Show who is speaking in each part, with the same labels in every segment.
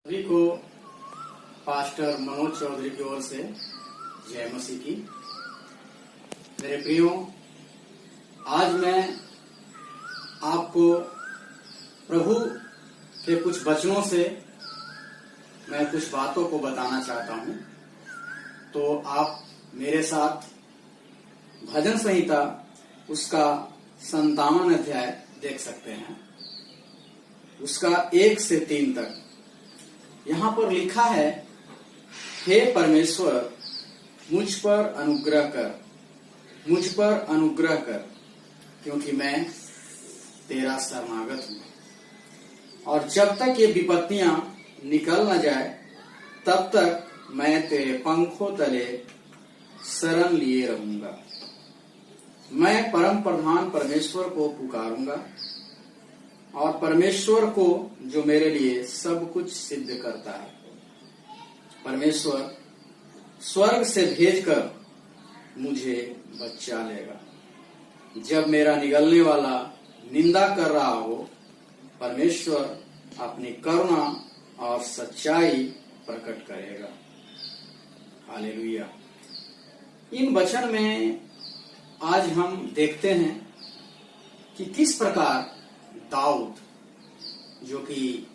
Speaker 1: सभी को पास्टर मनोज चौधरी की ओर से जय मसीह की। मेरे प्रियो, आज मैं आपको प्रभु के कुछ वचनों से मैं कुछ बातों को बताना चाहता हूं। तो आप मेरे साथ भजन संहिता उसका 57 अध्याय देख सकते हैं, उसका 1 से 3 तक। यहां पर लिखा है, हे परमेश्वर मुझ पर अनुग्रह कर, मुझ पर अनुग्रह कर, क्योंकि मैं तेरा शरणागत हूं। और जब तक ये विपत्तियां निकल न जाए तब तक मैं तेरे पंखों तले शरण लिए रहूंगा। मैं परम प्रधान परमेश्वर को पुकारूंगा और परमेश्वर को जो मेरे लिए सब कुछ सिद्ध करता है। परमेश्वर स्वर्ग से भेजकर मुझे बचा लेगा। जब मेरा निगलने वाला निंदा कर रहा हो, परमेश्वर अपनी करुणा और सच्चाई प्रकट करेगा। हालेलुया। इन वचन में आज हम देखते हैं कि किस प्रकार दाऊद, जो कि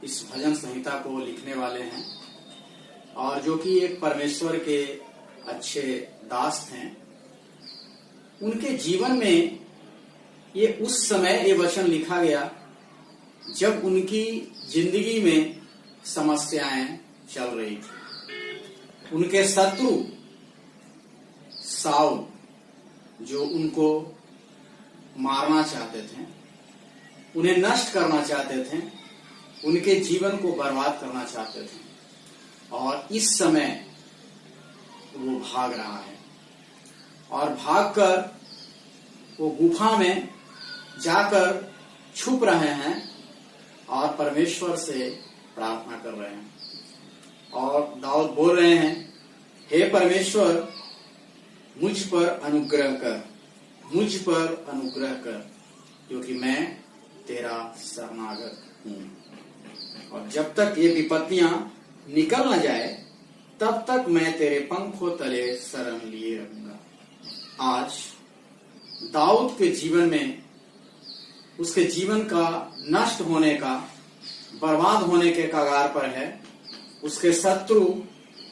Speaker 1: इस भजन संहिता को लिखने वाले हैं और जो कि एक परमेश्वर के अच्छे दास हैं, उनके जीवन में ये उस समय ये वचन लिखा गया जब उनकी जिंदगी में समस्याएं चल रही थी। उनके शत्रु साउल, जो उनको मारना चाहते थे, उन्हें नष्ट करना चाहते थे, उनके जीवन को बर्बाद करना चाहते थे, और इस समय वो भाग रहा है और भागकर वो गुफा में जाकर छुप रहे हैं और परमेश्वर से प्रार्थना कर रहे हैं। और दाऊद बोल रहे हैं, हे परमेश्वर मुझ पर अनुग्रह कर, मुझ पर अनुग्रह कर, क्योंकि मैं तेरा शरणागत हूं। और जब तक ये विपत्तियां निकल न जाए तब तक मैं तेरे पंखों तले शरण लिए रहूंगा। आज दाऊद के जीवन में उसके जीवन का नष्ट होने का, बर्बाद होने के कगार पर है। उसके शत्रु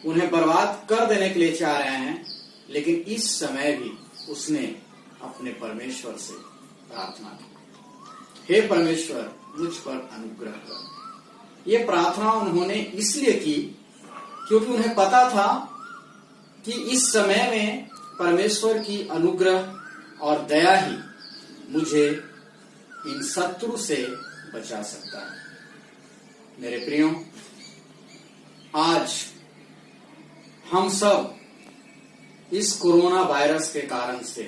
Speaker 1: उन्हें बर्बाद कर देने के लिए चाह रहे हैं, लेकिन इस समय भी उसने अपने परमेश्वर से प्रार्थना की, हे परमेश्वर मुझ पर अनुग्रह कर। ये प्रार्थना उन्होंने इसलिए की क्योंकि उन्हें पता था कि इस समय में परमेश्वर की अनुग्रह और दया ही मुझे इन शत्रु से बचा सकता है। मेरे प्रियो, आज हम सब इस कोरोना वायरस के कारण से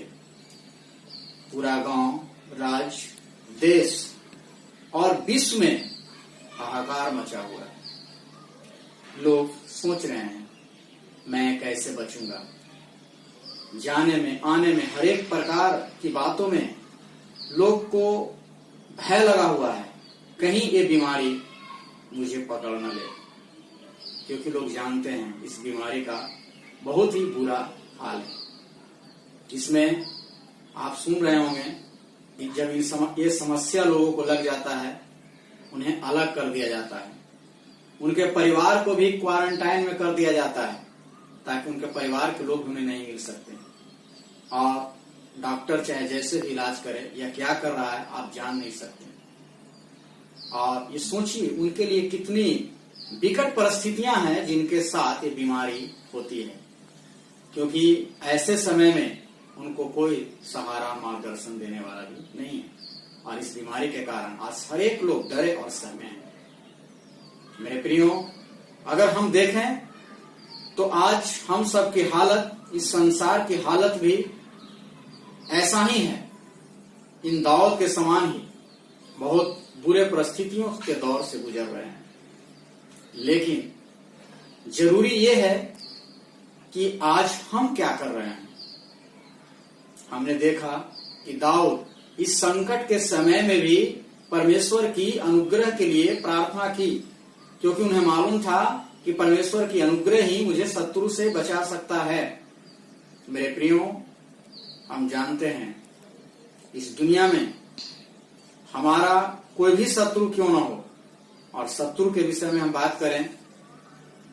Speaker 1: पूरा गांव, राज्य, देश और विश्व में हाहाकार मचा हुआ है। लोग सोच रहे हैं, मैं कैसे बचूंगा। जाने में, आने में, हर एक प्रकार की बातों में लोग को भय लगा हुआ है, कहीं ये बीमारी मुझे पकड़ न ले, क्योंकि लोग जानते हैं इस बीमारी का बहुत ही बुरा हाल है। इसमें आप सुन रहे होंगे कि जब ये समस्या लोगों को लग जाता है, उन्हें अलग कर दिया जाता है, उनके परिवार को भी क्वारंटाइन में कर दिया जाता है, ताकि उनके परिवार के लोग उन्हें नहीं मिल सकते। और डॉक्टर चाहे जैसे भी इलाज करे या क्या कर रहा है, आप जान नहीं सकते। और ये सोचिए, उनके लिए कितनी विकट परिस्थितियां हैं जिनके साथ ये बीमारी होती है, क्योंकि ऐसे समय में उनको कोई सहारा, मार्गदर्शन देने वाला भी नहीं है। और इस बीमारी के कारण आज हर एक लोग डरे और सहमे हैं। मेरे प्रियो, अगर हम देखें तो आज हम सब की हालत, इस संसार की हालत भी ऐसा ही है। इन दाऊद के समान ही बहुत बुरे परिस्थितियों के दौर से गुजर रहे हैं। लेकिन जरूरी यह है कि आज हम क्या कर रहे हैं। हमने देखा कि दाऊद इस संकट के समय में भी परमेश्वर की अनुग्रह के लिए प्रार्थना की क्योंकि उन्हें मालूम था कि परमेश्वर की अनुग्रह ही मुझे शत्रु से बचा सकता है। मेरे प्रियो, हम जानते हैं इस दुनिया में हमारा कोई भी शत्रु क्यों ना हो, और शत्रु के विषय में हम बात करें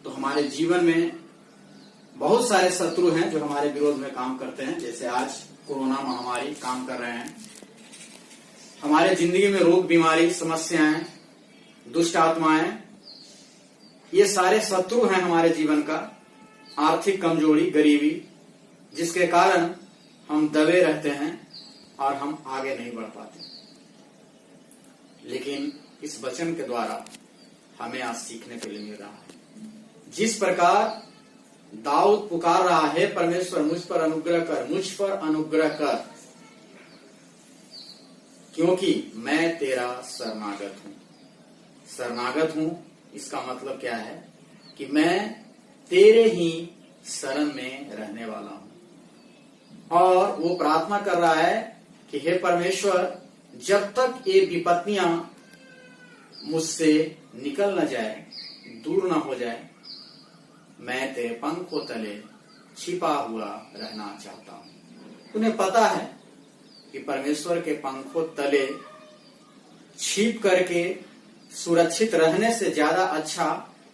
Speaker 1: तो हमारे जीवन में बहुत सारे शत्रु हैं जो हमारे विरोध में काम करते हैं। जैसे आज कोरोना महामारी काम कर रहे हैं, हमारे जिंदगी में रोग बीमारी समस्याएं, दुष्ट आत्माएं, ये सारे शत्रु हैं हमारे जीवन का। आर्थिक कमजोरी, गरीबी, जिसके कारण हम दबे रहते हैं और हम आगे नहीं बढ़ पाते। लेकिन इस वचन के द्वारा हमें आज सीखने के लिए मिल रहा है, जिस प्रकार दाऊद पुकार रहा है, परमेश्वर मुझ पर अनुग्रह कर, मुझ पर अनुग्रह कर, क्योंकि मैं तेरा शरणागत हूं। शरणागत हूं, इसका मतलब क्या है कि मैं तेरे ही शरण में रहने वाला हूं। और वो प्रार्थना कर रहा है कि हे परमेश्वर, जब तक ये विपत्तियां मुझसे निकल न जाए, दूर न हो जाए, मैं तेरे पंखों तले छिपा हुआ रहना चाहता हूं। उन्हें पता है कि परमेश्वर के पंखों तले छिप करके सुरक्षित रहने से ज्यादा अच्छा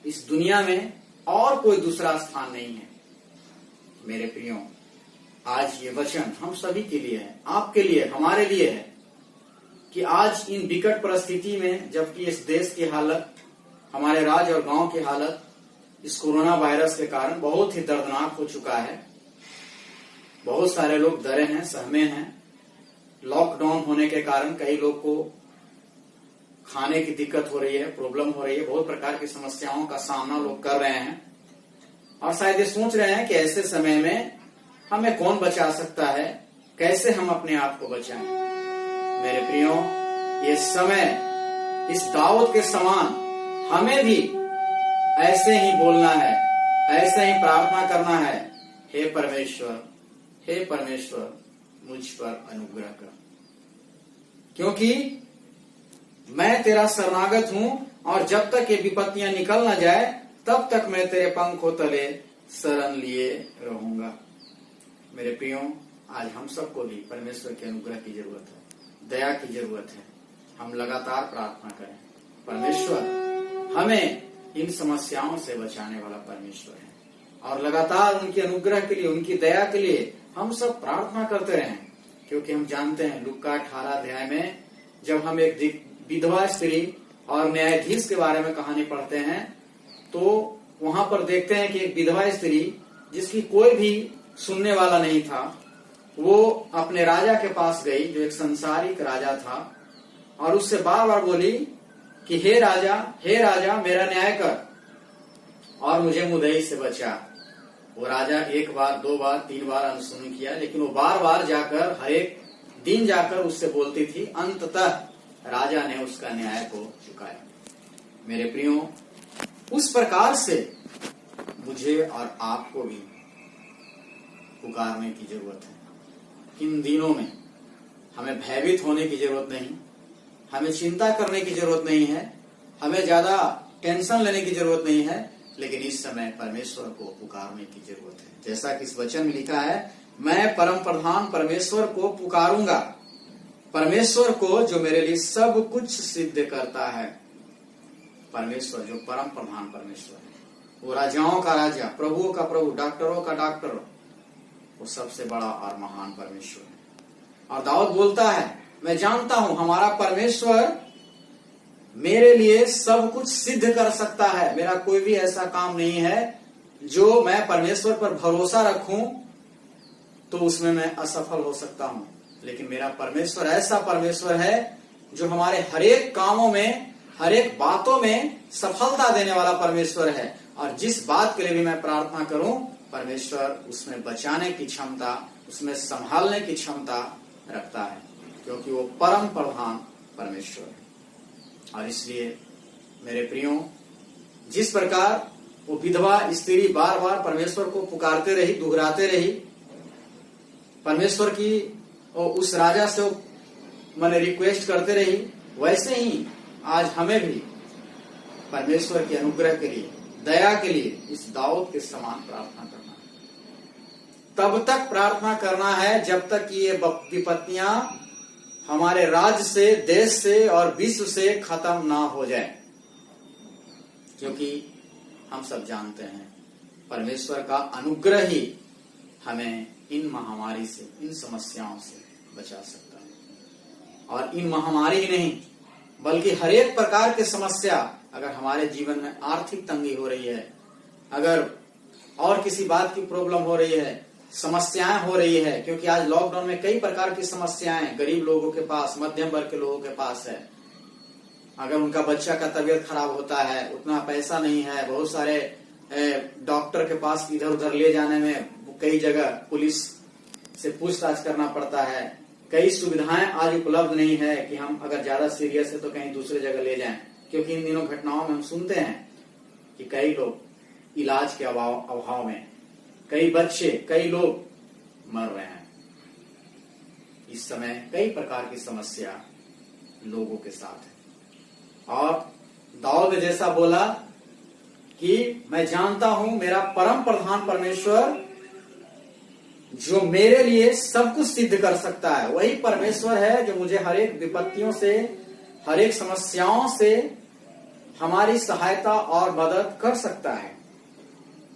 Speaker 1: इस दुनिया में और कोई दूसरा स्थान नहीं है। मेरे प्रियो, आज ये वचन हम सभी के लिए है, आपके लिए, हमारे लिए है कि आज इन विकट परिस्थिति में, जबकि इस देश की हालत, हमारे राज्य और गांव की हालत इस कोरोना वायरस के कारण बहुत ही दर्दनाक हो चुका है। बहुत सारे लोग डरे हैं, सहमे हैं। लॉकडाउन होने के कारण कई लोग को खाने की दिक्कत हो रही है, प्रॉब्लम हो रही है, बहुत प्रकार की समस्याओं का सामना लोग कर रहे हैं और शायद ये सोच रहे हैं कि ऐसे समय में हमें कौन बचा सकता है, कैसे हम अपने आप को बचाएं। मेरे प्रियो, ये समय इस दाऊद के समान हमें भी ऐसे ही बोलना है, ऐसे ही प्रार्थना करना है, हे परमेश्वर, हे परमेश्वर, मुझ पर अनुग्रह कर, क्योंकि मैं तेरा शरणागत हूं और जब तक ये विपत्तियां निकल न जाए तब तक मैं तेरे पंखों तले शरण लिए रहूंगा। मेरे प्रियो, आज हम सबको भी परमेश्वर के अनुग्रह की जरूरत है, दया की जरूरत है। हम लगातार प्रार्थना करें, परमेश्वर हमें इन समस्याओं से बचाने वाला परमेश्वर है, और लगातार उनकी अनुग्रह के लिए, उनकी दया के लिए हम सब प्रार्थना करते रहें। क्योंकि हम जानते हैं लूका 18 अध्याय में जब हम एक विधवा स्त्री और न्यायाधीश के बारे में कहानी पढ़ते हैं तो वहां पर देखते हैं कि एक विधवा स्त्री जिसकी कोई भी सुनने वाला नहीं था, वो अपने राजा के पास गई जो एक संसारिक राजा था, और उससे बार बार बोली कि हे राजा मेरा न्याय कर और मुझे मुद्दई से बचा। वो राजा एक बार, दो बार, तीन बार अनुसरण किया, लेकिन वो बार बार जाकर, हर एक दिन जाकर उससे बोलती थी। अंततः राजा ने उसका न्याय को चुकाया। मेरे प्रियो, उस प्रकार से मुझे और आपको भी पुकारने की जरूरत है। इन दिनों में हमें भयभीत होने की जरूरत नहीं, हमें चिंता करने की जरूरत नहीं है, हमें ज्यादा टेंशन लेने की जरूरत नहीं है, लेकिन इस समय परमेश्वर को पुकारने की जरूरत है। जैसा कि इस वचन में लिखा है, मैं परम प्रधान परमेश्वर को पुकारूंगा, परमेश्वर को जो मेरे लिए सब कुछ सिद्ध करता है। परमेश्वर जो परम प्रधान परमेश्वर है, वो राजाओं का राजा, प्रभुओं का प्रभु, डॉक्टरों का डॉक्टर, वो सबसे बड़ा और महान परमेश्वर है। और दाऊद बोलता है, मैं जानता हूं हमारा परमेश्वर मेरे लिए सब कुछ सिद्ध कर सकता है। मेरा कोई भी ऐसा काम नहीं है जो मैं परमेश्वर पर भरोसा रखूं तो उसमें मैं असफल हो सकता हूं, लेकिन मेरा परमेश्वर ऐसा परमेश्वर है जो हमारे हरेक कामों में, हरेक बातों में सफलता देने वाला परमेश्वर है। और जिस बात के लिए भी मैं प्रार्थना करूं, परमेश्वर उसमें बचाने की क्षमता, उसमें संभालने की क्षमता रखता है, क्योंकि वो परम प्रधान परमेश्वर है। और इसलिए मेरे प्रियो, जिस प्रकार वो विधवा स्त्री बार बार परमेश्वर को पुकारते रही, दुहराते रही, परमेश्वर की उस राजा से मैंने रिक्वेस्ट करते रही, वैसे ही आज हमें भी परमेश्वर के अनुग्रह के लिए, दया के लिए इस दाऊद के समान प्रार्थना करना है। तब तक प्रार्थना करना है जब तक कि ये विपत्तियां हमारे राज्य से, देश से और विश्व से खत्म ना हो जाए, क्योंकि हम सब जानते हैं परमेश्वर का अनुग्रह ही हमें इन महामारी से, इन समस्याओं से बचा सकता है। और इन महामारी ही नहीं बल्कि हर एक प्रकार की समस्या, अगर हमारे जीवन में आर्थिक तंगी हो रही है, अगर और किसी बात की प्रॉब्लम हो रही है, समस्याएं हो रही है, क्योंकि आज लॉकडाउन में कई प्रकार की समस्याएं गरीब लोगों के पास, मध्यम वर्ग के लोगों के पास है। अगर उनका बच्चा का तबीयत खराब होता है, उतना पैसा नहीं है, बहुत सारे डॉक्टर के पास इधर उधर ले जाने में कई जगह पुलिस से पूछताछ करना पड़ता है, कई सुविधाएं आज उपलब्ध नहीं है कि हम अगर ज्यादा सीरियस है तो कहीं दूसरे जगह ले जाएं, क्योंकि इन दिनों घटनाओं में हम सुनते हैं कि कई लोग इलाज के अभाव में, कई बच्चे, कई लोग मर रहे हैं। इस समय कई प्रकार की समस्या लोगों के साथ है। और दाऊद जैसा बोला कि मैं जानता हूं मेरा परम प्रधान परमेश्वर जो मेरे लिए सब कुछ सिद्ध कर सकता है, वही परमेश्वर है जो मुझे हर एक विपत्तियों से, हर एक समस्याओं से हमारी सहायता और मदद कर सकता है।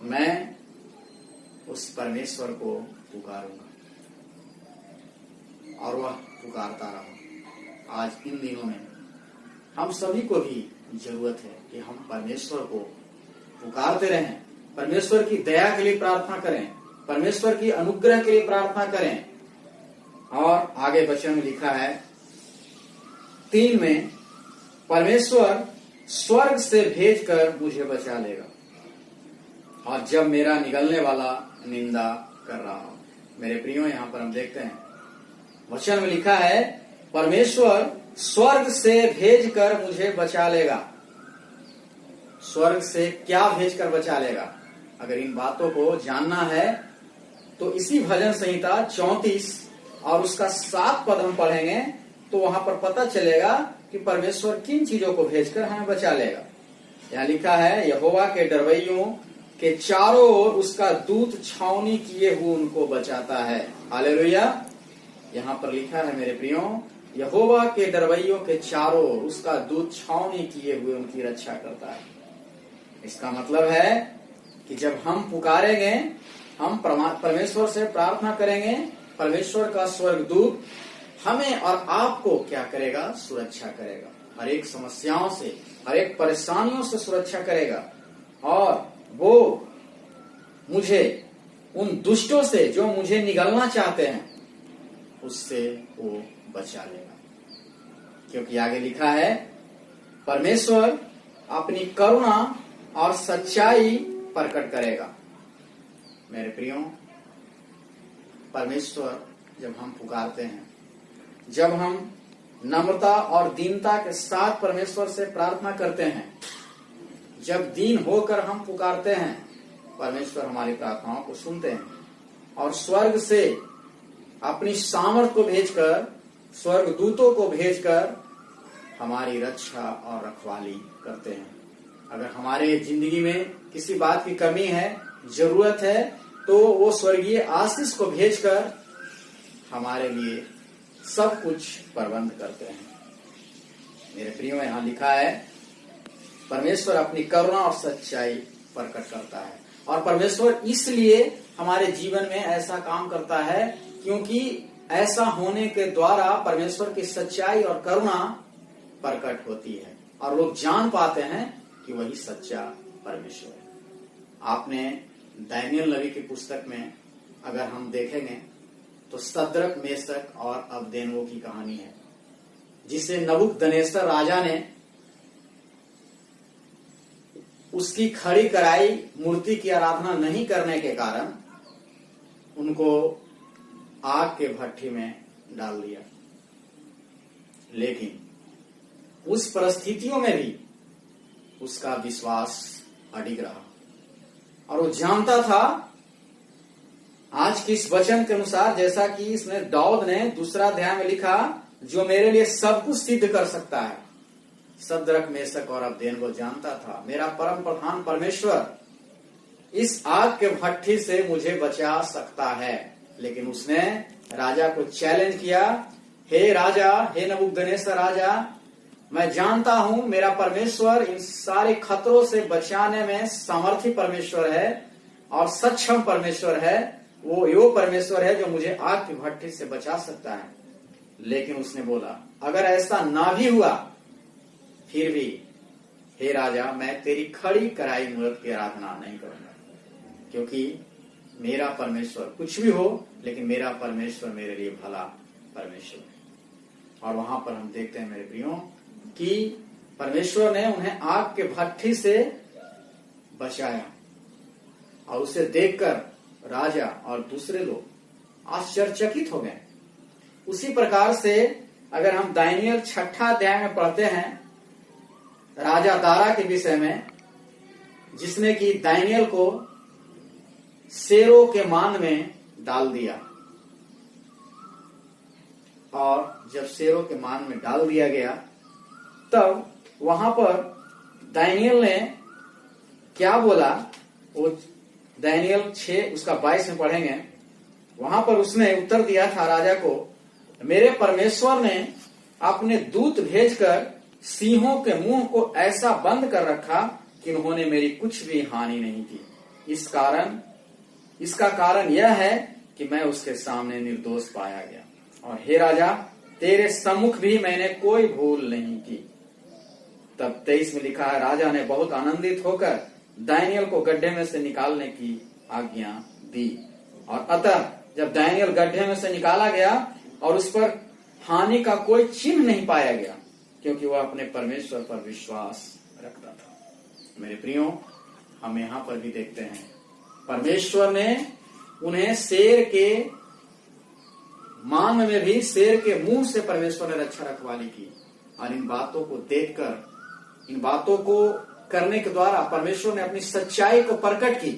Speaker 1: मैं उस परमेश्वर को पुकारूंगा और वह पुकारता रहा। आज इन दिनों में हम सभी को भी जरूरत है कि हम परमेश्वर को पुकारते रहें, परमेश्वर की दया के लिए प्रार्थना करें, परमेश्वर की अनुग्रह के लिए प्रार्थना करें। और आगे वचन में लिखा है 3 में, परमेश्वर स्वर्ग से भेजकर मुझे बचा लेगा और जब मेरा निगलने वाला निंदा कर रहा हो। मेरे प्रियो, यहां पर हम देखते हैं वचन में लिखा है परमेश्वर स्वर्ग से भेजकर मुझे बचा लेगा। स्वर्ग से क्या भेजकर बचा लेगा? अगर इन बातों को जानना है तो इसी भजन संहिता 34 और उसका 7 पद हम पढ़ेंगे तो वहां पर पता चलेगा कि परमेश्वर किन चीजों को भेजकर हमें बचा लेगा। यहाँ लिखा है यहोवा के डरवैयों के चारों ओर उसका दूत छावनी किए हुए उनको बचाता है। हालेलुया। यहाँ पर लिखा है मेरे प्रियो, यहोवा के डरवैयों के चारों ओर उसका दूत छावनी किए हुए उनकी रक्षा करता है। इसका मतलब है कि जब हम पुकारेंगे, हम परमेश्वर से प्रार्थना करेंगे, परमेश्वर का स्वर्गदूत हमें और आपको क्या करेगा? सुरक्षा करेगा। हर एक समस्याओं से, हर एक परेशानियों से सुरक्षा करेगा और वो मुझे उन दुष्टों से जो मुझे निगलना चाहते हैं उससे वो बचा लेगा। क्योंकि आगे लिखा है परमेश्वर अपनी करुणा और सच्चाई प्रकट करेगा। मेरे प्रियो, परमेश्वर जब हम पुकारते हैं, जब हम नम्रता और दीनता के साथ परमेश्वर से प्रार्थना करते हैं, जब दीन होकर हम पुकारते हैं, परमेश्वर हमारी प्रार्थनाओं को सुनते हैं और स्वर्ग से अपनी सामर्थ को भेजकर, स्वर्गदूतों को भेजकर हमारी रक्षा और रखवाली करते हैं। अगर हमारे जिंदगी में किसी बात की कमी है, जरूरत है, तो वो स्वर्गीय आशीष को भेजकर हमारे लिए सब कुछ प्रबंध करते हैं। मेरे प्रियो, यहाँ लिखा है परमेश्वर अपनी करुणा और सच्चाई प्रकट करता है और परमेश्वर इसलिए हमारे जीवन में ऐसा काम करता है क्योंकि ऐसा होने के द्वारा परमेश्वर की सच्चाई और करुणा प्रकट होती है और लोग जान पाते हैं कि वही सच्चा परमेश्वर है। आपने दानियल नबी की पुस्तक में अगर हम देखेंगे तो सद्रक, मेशक और अबदेनको की कहानी है, जिसे नबूकदनेस्सर राजा ने उसकी खड़ी कराई मूर्ति की आराधना नहीं करने के कारण उनको आग के भट्ठी में डाल दिया। लेकिन उस परिस्थितियों में भी उसका विश्वास अडिग रहा और वो जानता था आज की इस वचन के अनुसार, जैसा कि इसमें दाऊद ने 2 अध्याय में लिखा, जो मेरे लिए सब कुछ सिद्ध कर सकता है, सद्रक, मेशक और अबदेन जानता था। मेरा परम प्रधान परमेश्वर इस आग के भट्ठी से मुझे बचा सकता है। लेकिन उसने राजा को चैलेंज किया, हे राजा, हे नबूकदनेस्सर राजा, मैं जानता हूं मेरा परमेश्वर इन सारे खतरों से बचाने में सामर्थी परमेश्वर है और सक्षम परमेश्वर है। वो परमेश्वर है जो मुझे आग की भट्ठी से बचा सकता है। लेकिन उसने बोला, अगर ऐसा ना भी हुआ फिर भी हे राजा, मैं तेरी खड़ी कराई मूरत की आराधना नहीं करूंगा, क्योंकि मेरा परमेश्वर कुछ भी हो, लेकिन मेरा परमेश्वर मेरे लिए भला परमेश्वर है। और वहां पर हम देखते हैं मेरे प्रियो कि परमेश्वर ने उन्हें आग के भट्ठी से बचाया और उसे देखकर राजा और दूसरे लोग आश्चर्यचकित हो गए। उसी प्रकार से अगर हम दानियेल 6 अध्याय में पढ़ते हैं राजा दारा के विषय में, जिसने कि दानियेल को शेरों के मान में डाल दिया, और जब शेरों के मान में डाल दिया गया तब वहां पर दानियेल ने क्या बोला, वो दानियेल 6 उसका 22 में पढ़ेंगे। वहां पर उसने उत्तर दिया था राजा को, मेरे परमेश्वर ने अपने दूत भेजकर सिंहों के मुंह को ऐसा बंद कर रखा कि उन्होंने मेरी कुछ भी हानि नहीं की। इसका कारण यह है कि मैं उसके सामने निर्दोष पाया गया, और हे राजा, तेरे सम्मुख भी मैंने कोई भूल नहीं की। तब 23 में लिखा है, राजा ने बहुत आनंदित होकर दानियेल को गड्ढे में से निकालने की आज्ञा दी। और अतः जब दानियेल गड्ढे में से निकाला गया और उस पर हानि का कोई चिन्ह नहीं पाया गया, क्योंकि वह अपने परमेश्वर पर विश्वास रखता था। मेरे प्रियो, हम यहाँ पर भी देखते हैं परमेश्वर ने उन्हें शेर के मान में भी, शेर के मुंह से परमेश्वर ने रक्षा रखवाली की। और इन बातों को देखकर, इन बातों को करने के द्वारा परमेश्वर ने अपनी सच्चाई को प्रकट की।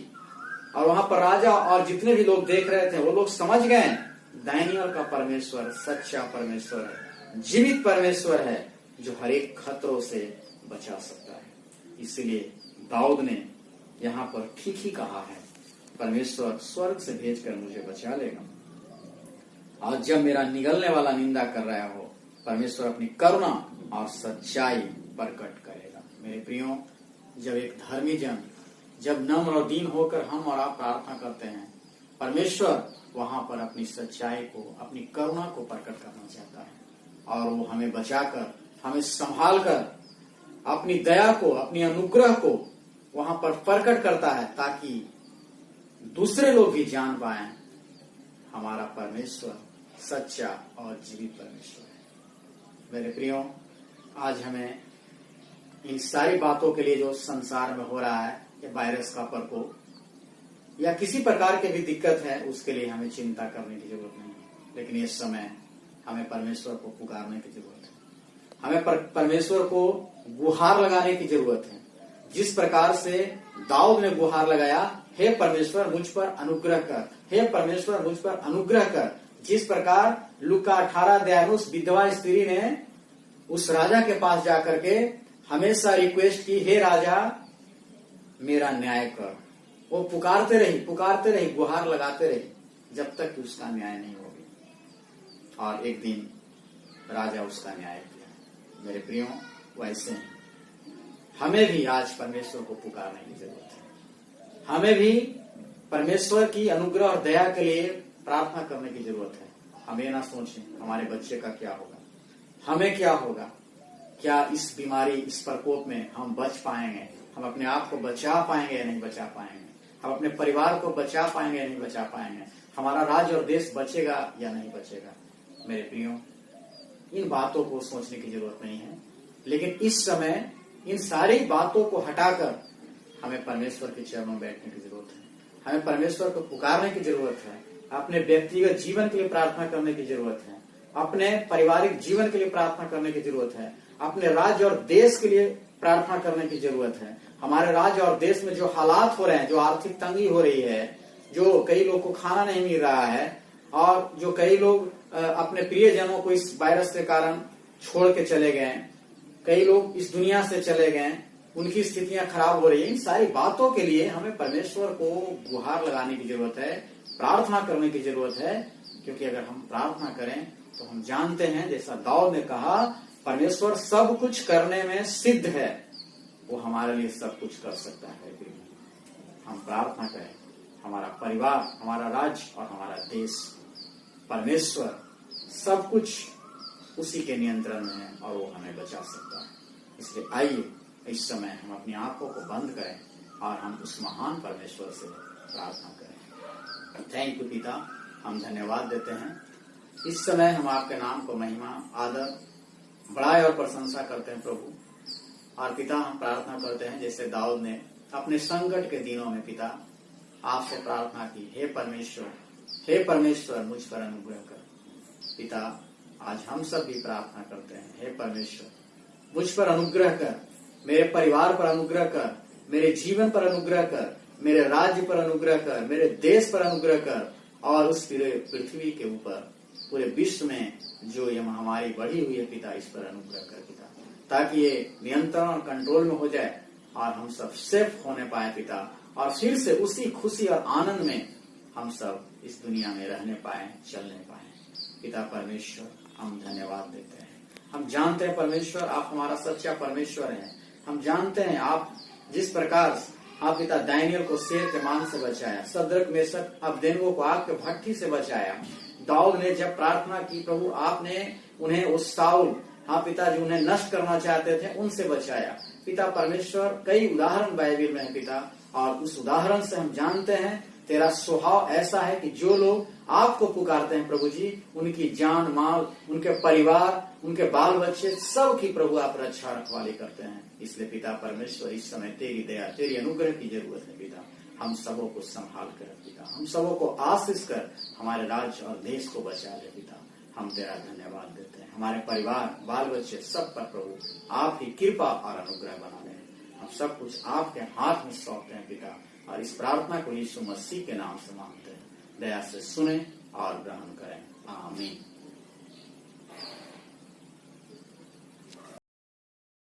Speaker 1: और वहां पर राजा और जितने भी लोग देख रहे थे वो लोग समझ गए दानियेल का परमेश्वर सच्चा परमेश्वर है, जीवित परमेश्वर है, जो हर एक खतरों से बचा सकता है। इसलिए दाऊद ने यहाँ पर ठीक ही कहा है, परमेश्वर स्वर्ग से भेजकर मुझे बचा लेगा, और जब मेरा निगलने वाला निंदा कर रहा हो, परमेश्वर अपनी करुणा और सच्चाई प्रकट करेगा। मेरे प्रियो, जब एक धर्मी जन, जब नम्र और दीन होकर हम और आप प्रार्थना करते हैं, परमेश्वर वहां पर अपनी सच्चाई को, अपनी करुणा को प्रकट करना चाहता है, और वो हमें बचाकर, हमें संभाल कर, अपनी दया को, अपनी अनुग्रह को वहां पर प्रकट करता है, ताकि दूसरे लोग भी जान पाए हमारा परमेश्वर सच्चा और जीवित परमेश्वर है। मेरे प्रियो, आज हमें इन सारी बातों के लिए जो संसार में हो रहा है, या वायरस का प्रकोप या किसी प्रकार की भी दिक्कत है, उसके लिए हमें चिंता करने की जरूरत नहीं है। लेकिन इस समय हमें परमेश्वर को पुकारने की जरूरत है, हमें परमेश्वर को गुहार लगाने की जरूरत है। जिस प्रकार से दाऊद ने गुहार लगाया, हे परमेश्वर मुझ पर अनुग्रह कर, हे परमेश्वर मुझ पर अनुग्रह कर। जिस प्रकार लूका 18 अध्याय में उस विधवा स्त्री ने उस राजा के पास जाकर के हमेशा रिक्वेस्ट की, हे राजा मेरा न्याय कर। वो पुकारते रही, गुहार लगाते रही, जब तक कि उसका न्याय नहीं होगी। और एक दिन राजा उसका न्याय किया। मेरे प्रियो, वैसे ही हमें भी आज परमेश्वर को पुकारने की जरूरत है। हमें भी परमेश्वर की अनुग्रह और दया के लिए प्रार्थना करने की जरूरत है। हम ये ना सोचें हमारे बच्चे का क्या होगा, हमें क्या होगा, क्या इस बीमारी, इस प्रकोप में हम बच पाएंगे, हम अपने आप को बचा पाएंगे या नहीं बचा पाएंगे, हम अपने परिवार को बचा पाएंगे या नहीं बचा पाएंगे, हमारा राज्य और देश बचेगा या नहीं बचेगा। मेरे प्रियो, इन बातों को सोचने की जरूरत नहीं है, लेकिन इस समय इन सारी बातों को हटाकर हमें परमेश्वर के चरणों में बैठने की जरूरत है। हमें परमेश्वर को पुकारने की जरूरत है, अपने व्यक्तिगत जीवन के लिए प्रार्थना करने की जरूरत है, अपने पारिवारिक जीवन के लिए प्रार्थना करने की जरूरत है, अपने राज्य और देश के लिए प्रार्थना करने की जरूरत है। हमारे राज्य और देश में जो हालात हो रहे हैं, जो आर्थिक तंगी हो रही है, जो कई लोग को खाना नहीं मिल रहा है, और जो कई लोग अपने प्रियजनों को इस वायरस के कारण छोड़ के चले गए, कई लोग इस दुनिया से चले गए, उनकी स्थितियां खराब हो रही हैं। इन सारी बातों के लिए हमें परमेश्वर को गुहार लगाने की जरूरत है, प्रार्थना करने की जरूरत है। क्योंकि अगर हम प्रार्थना करें तो हम जानते हैं, जैसा दाऊद ने कहा, परमेश्वर सब कुछ करने में सिद्ध है, वो हमारे लिए सब कुछ कर सकता है। हम प्रार्थना करें, हमारा परिवार, हमारा राज्य और हमारा देश, परमेश्वर सब कुछ उसी के नियंत्रण में है और वो हमें बचा सकता है। इसलिए आइए इस समय हम अपनी आंखों को बंद करें और हम उस महान परमेश्वर से प्रार्थना करें। थैंक यू पिता, हम धन्यवाद देते हैं। इस समय हम आपके नाम को महिमा, आदर, बड़ाई और प्रशंसा करते हैं प्रभु। और पिता, हम प्रार्थना करते हैं जैसे दाऊद ने अपने संकट के दिनों में पिता आपसे प्रार्थना की, हे परमेश्वर मुझ पर अनुग्रह कर। पिता, आज हम सब भी प्रार्थना करते हैं, हे परमेश्वर मुझ पर अनुग्रह कर, मेरे परिवार पर अनुग्रह कर, मेरे जीवन पर अनुग्रह कर, मेरे राज्य पर अनुग्रह कर, मेरे देश पर अनुग्रह कर, और उस पूरे पृथ्वी के ऊपर, पूरे विश्व में जो ये महामारी बढ़ी हुई है पिता, इस पर अनुग्रह कर पिता, ताकि ये नियंत्रण और कंट्रोल में हो जाए और हम सब सेफ होने पाए पिता, और फिर से उसी खुशी और आनंद में हम सब इस दुनिया में रहने पाए, चलने पाए। पिता परमेश्वर, हम धन्यवाद देते हैं। हम जानते हैं परमेश्वर आप हमारा सच्चा परमेश्वर हैं। हम जानते हैं आप जिस प्रकार आप पिता दानियल को शेर के मान से बचाया, सद्रक मेशक अबदेनगो को आग के भट्ठी से बचाया, दाऊद ने जब प्रार्थना की प्रभु आपने उन्हें उस साउल, हाँ पिता, जो उन्हें नष्ट करना चाहते थे, उनसे बचाया। पिता परमेश्वर, कई उदाहरण बाइबल में है पिता, और उस उदाहरण से हम जानते हैं तेरा स्वभाव ऐसा है कि जो लोग आपको पुकारते हैं प्रभु जी, उनकी जान माल, उनके परिवार, उनके बाल बच्चे, सब की प्रभु आप रक्षा रखवाली करते हैं। इसलिए पिता परमेश्वर, इस समय तेरी दया, तेरी अनुग्रह की जरूरत है पिता। हम सबों को संभाल कर पिता, हम सबों को आशीष कर हमारे राज्य और देश को बचा ले पिता। हम तेरा धन्यवाद देते हैं। हमारे परिवार, बाल बच्चे, सब पर प्रभु आप ही कृपा और अनुग्रह बना ले। हम सब कुछ आपके हाथ में सौंपते हैं पिता, और इस प्रार्थना को यीशु मसीह के नाम से मांगते हैं। दया से सुने और ग्रहण करें, आमीन।